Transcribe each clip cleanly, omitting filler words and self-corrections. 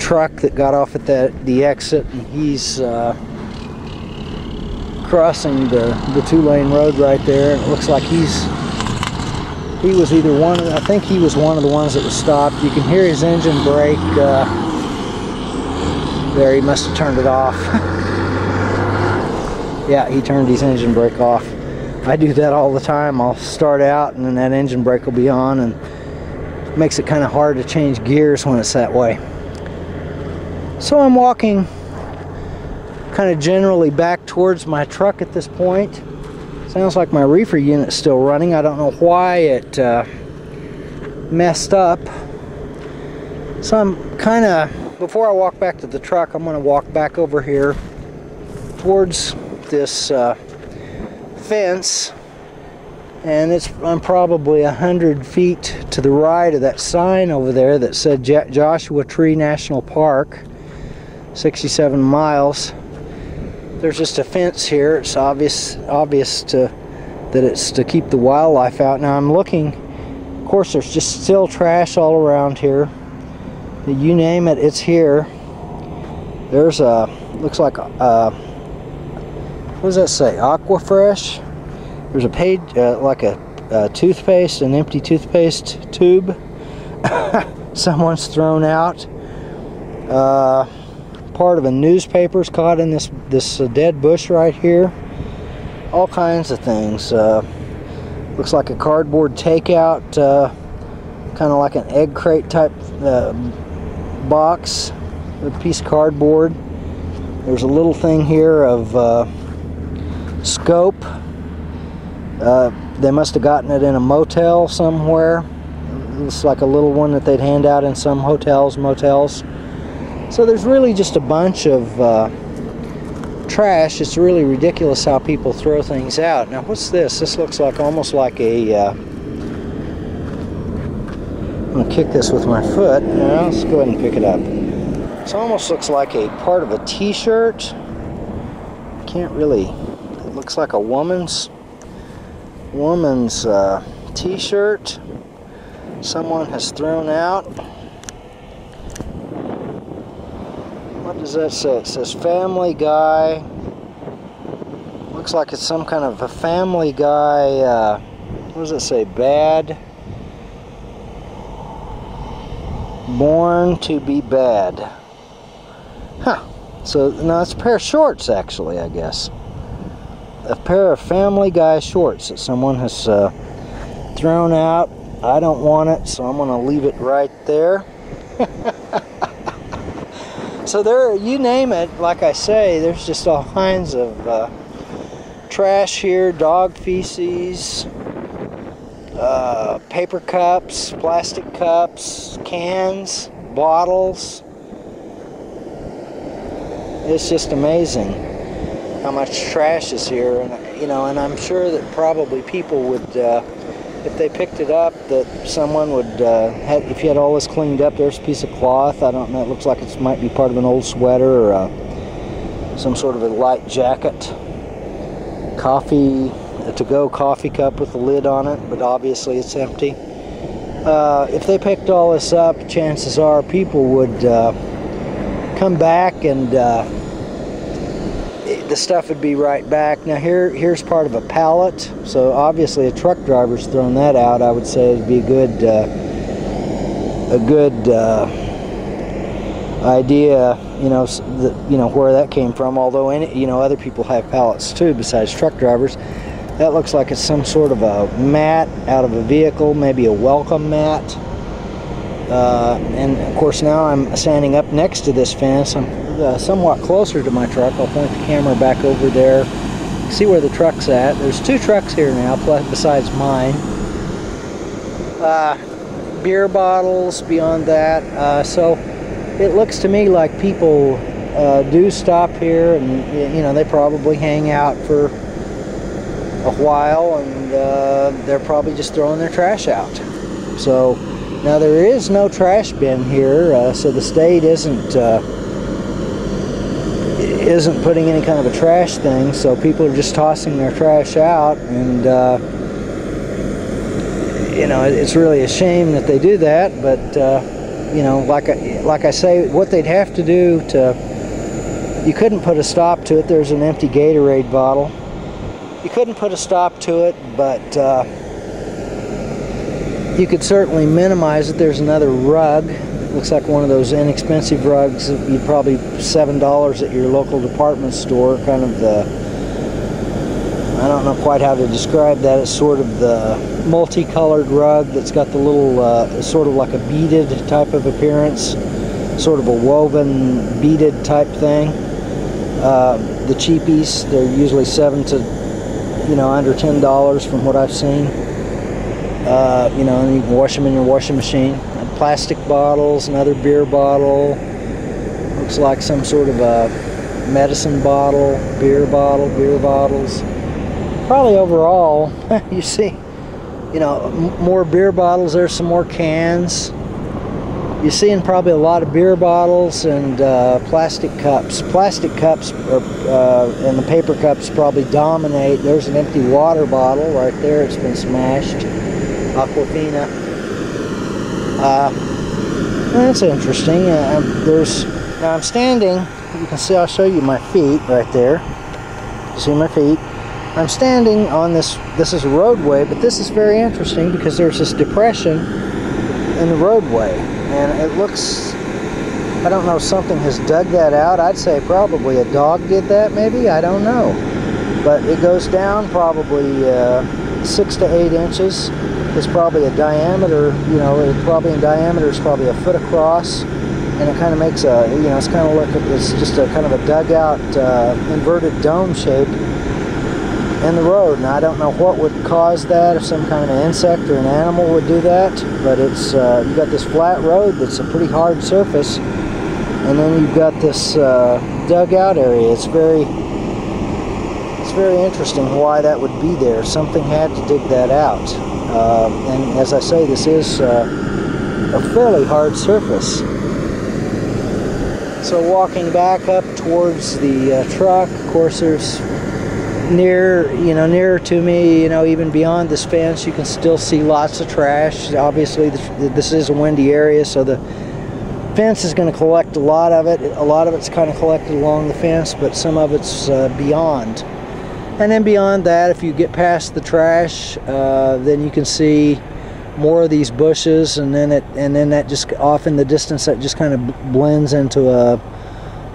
truck that got off at the exit, and he's crossing the 2-lane road right there. And it looks like he was either one of, I think he was one of the ones that was stopped. You can hear his engine brake. There, he must have turned it off. Yeah, he turned his engine brake off. I do that all the time. I'll start out and then that engine brake will be on, and it makes it kind of hard to change gears when it's that way. So I'm walking kind of generally back towards my truck at this point. Sounds like my reefer unit's still running. I don't know why it messed up. So I'm kind of, before I walk back to the truck, I'm going to walk back over here towards this fence, and I'm probably 100 feet to the right of that sign over there that said Joshua Tree National Park, 67 miles. There's just a fence here. It's obvious that it's to keep the wildlife out. Now I'm looking, of course there's just still trash all around here. You name it, it's here. There's a, looks like what does that say? Aquafresh. There's a page, like a toothpaste, an empty toothpaste tube. Someone's thrown out. Part of a newspaper's caught in this dead bush right here. All kinds of things. Looks like a cardboard takeout, kind of like an egg crate type box, a piece of cardboard. There's a little thing here of scope. They must have gotten it in a motel somewhere. It's like a little one that they'd hand out in some hotels, motels. So there's really just a bunch of trash. It's really ridiculous how people throw things out. Now what's this? This looks like almost like a I'm going to kick this with my foot. Now let's go ahead and pick it up. This almost looks like a part of a t-shirt. Can't really, it looks like a woman's t-shirt someone has thrown out. What does that say? It says Family Guy. Looks like it's some kind of a Family Guy, what does it say? Bad. Born to be bad. Huh. So, no, it's a pair of shorts, actually, I guess. A pair of Family Guy shorts that someone has thrown out. I don't want it, so I'm going to leave it right there. So there, you name it, like I say, there's just all kinds of trash here, dog feces, paper cups, plastic cups, cans, bottles. It's just amazing how much trash is here, and you know, and I'm sure that probably people would, if they picked it up, that someone would, if you had all this cleaned up, there's a piece of cloth, I don't know, it looks like it might be part of an old sweater or some sort of a light jacket. Coffee, a to-go coffee cup with a lid on it, but obviously it's empty. If they picked all this up, chances are people would come back and the stuff would be right back. Now here's part of a pallet, so obviously a truck driver's thrown that out. I would say it'd be a good idea, you know, where that came from. Although other people have pallets too besides truck drivers. That looks like it's some sort of a mat out of a vehicle, maybe a welcome mat. And of course now I'm standing up next to this fence. I'm somewhat closer to my truck. I'll point the camera back over there, see where the truck's at. There's two trucks here now, besides mine. Beer bottles beyond that. So it looks to me like people do stop here, and they probably hang out for a while, and they're probably just throwing their trash out. So now there is no trash bin here, so the state isn't putting any kind of a trash thing, so people are just tossing their trash out, and it's really a shame that they do that, but you know, like I say, what they'd have to do to, you couldn't put a stop to it. There's an empty Gatorade bottle. You couldn't put a stop to it, but you could certainly minimize it. There's another rug. Looks like one of those inexpensive rugs. You'd probably $7 at your local department store. Kind of the, I don't know quite how to describe that. It's sort of the multicolored rug that's got the little, sort of like a beaded type of appearance. Sort of a woven beaded type thing. The cheapies, they're usually $7 to, you know, under $10 from what I've seen. You know, and you can wash them in your washing machine. Plastic bottles, another beer bottle. Looks like some sort of a medicine bottle, beer bottles. Probably overall, you see, you know, more beer bottles. There's some more cans. You're seeing probably a lot of beer bottles and plastic cups. Plastic cups and the paper cups probably dominate. There's an empty water bottle right there. It's been smashed. Aquafina. That's interesting. Now I'm standing. You can see. I'll show you my feet right there. You see my feet. I'm standing on this. This is a roadway, but this is very interesting because there's this depression in the roadway. And it looks, I don't know, something has dug that out. I'd say probably a dog did that, maybe, I don't know. But it goes down probably 6 to 8 inches. It's probably a diameter, you know, probably in diameter is probably a foot across. And it kind of makes a, you know, it's kind of like, it's just a kind of a dugout, inverted dome shape in the road. Now I don't know what would cause that, if some kind of insect or an animal would do that, but it's you got this flat road that's a pretty hard surface, and then you've got this dugout area. It's very interesting why that would be there. Something had to dig that out, and as I say, this is a fairly hard surface. So walking back up towards the truck, of course, there's nearer to me, you know, even beyond this fence, you can still see lots of trash. Obviously, this is a windy area, so the fence is going to collect a lot of it. A lot of it's kind of collected along the fence, but some of it's beyond. And then beyond that, if you get past the trash, then you can see more of these bushes, and then that just off in the distance, that just kind of blends into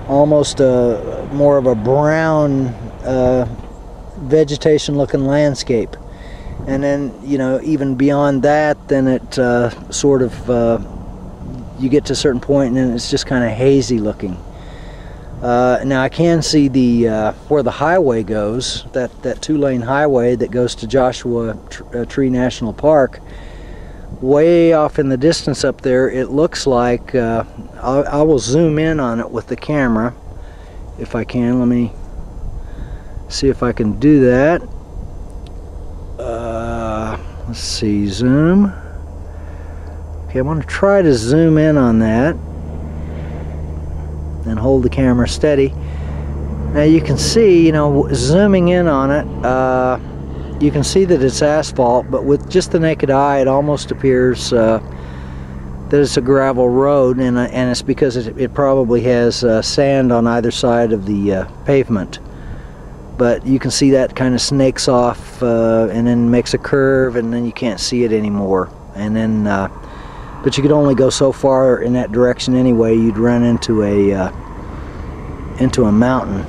almost more of a brown vegetation looking landscape. And then, you know, even beyond that, then it sort of you get to a certain point and then it's just kind of hazy looking. Now I can see the where the highway goes, that 2-lane highway that goes to Joshua Tree National Park. Way off in the distance up there, it looks like I will zoom in on it with the camera if I can. Let me see if I can do that. Let's see, zoom. Okay, I'm going to try to zoom in on that and hold the camera steady. Now you can see, you know, zooming in on it, you can see that it's asphalt, but with just the naked eye, it almost appears that it's a gravel road, and it's because it probably has sand on either side of the pavement. But you can see that kind of snakes off and then makes a curve, and then you can't see it anymore. And then, but you could only go so far in that direction anyway. You'd run into a mountain.